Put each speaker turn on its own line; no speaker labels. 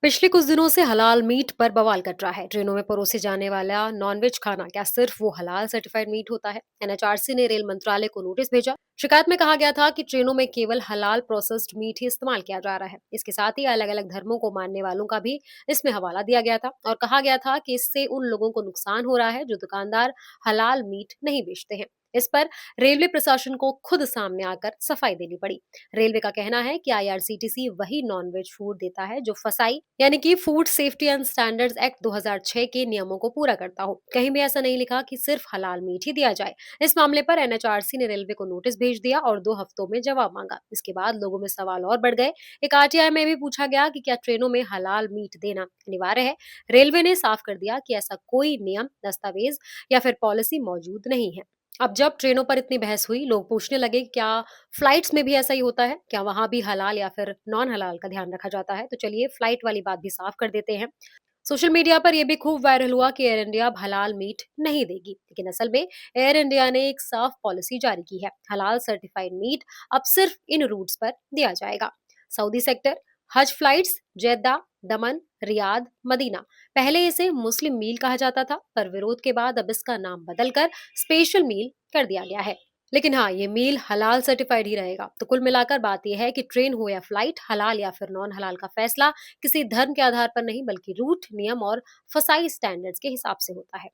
पिछले कुछ दिनों से हलाल मीट पर बवाल कट रहा है। ट्रेनों में परोसे जाने वाला नॉनवेज खाना क्या सिर्फ वो हलाल सर्टिफाइड मीट होता है? एनएचआरसी ने रेल मंत्रालय को नोटिस भेजा। शिकायत में कहा गया था कि ट्रेनों में केवल हलाल प्रोसेस्ड मीट ही इस्तेमाल किया जा रहा है। इसके साथ ही अलग अलग धर्मों को मानने वालों का भी इसमें हवाला दिया गया था और कहा गया था कि इससे उन लोगों को नुकसान हो रहा है जो दुकानदार हलाल मीट नहीं बेचते हैं। इस पर रेलवे प्रशासन को खुद सामने आकर सफाई देनी पड़ी। रेलवे का कहना है कि आईआरसीटीसी वही नॉनवेज फूड देता है जो फसाई यानी कि food safety and standards act 2006 के नियमों को पूरा करता हो। कहीं भी ऐसा नहीं लिखा कि सिर्फ हलाल मीट ही दिया जाए। इस मामले पर एनएचआरसी ने रेलवे को नोटिस भेज दिया और 2 हफ्तों में जवाब मांगा। इसके बाद लोगों में सवाल और बढ़ गए। एक आरटीआई में भी पूछा गया कि क्या ट्रेनों में हलाल मीट देना अनिवार्य है। रेलवे ने साफ कर दिया कि ऐसा कोई नियम, दस्तावेज या फिर पॉलिसी मौजूद नहीं है। अब जब ट्रेनों पर इतनी बहस हुई, लोग पूछने लगे कि क्या फ्लाइट्स में भी ऐसा ही होता है? क्या वहाँ भी हलाल या फिर नॉन हलाल का ध्यान रखा जाता है? तो चलिए फ्लाइट वाली बात भी साफ कर देते हैं। सोशल मीडिया पर यह भी खूब वायरल हुआ कि एयर इंडिया अब हलाल मीट नहीं देगी, लेकिन असल में एयर इंडिया ने एक साफ पॉलिसी जारी की है। हलाल सर्टिफाइड मीट अब सिर्फ इन रूट्स पर दिया जाएगा। सऊदी सेक्टर, हज फ्लाइट्स, जेद्दा, दमन, रियाद, मदीना। पहले इसे मुस्लिम मील कहा जाता था, पर विरोध के बाद अब इसका नाम बदलकर स्पेशल मील कर दिया गया है। लेकिन हाँ, ये मील हलाल सर्टिफाइड ही रहेगा। तो कुल मिलाकर बात यह है कि ट्रेन हो या फ्लाइट, हलाल या फिर नॉन हलाल का फैसला किसी धर्म के आधार पर नहीं बल्कि रूट, नियम और फसाई स्टैंडर्ड्स के हिसाब से होता है।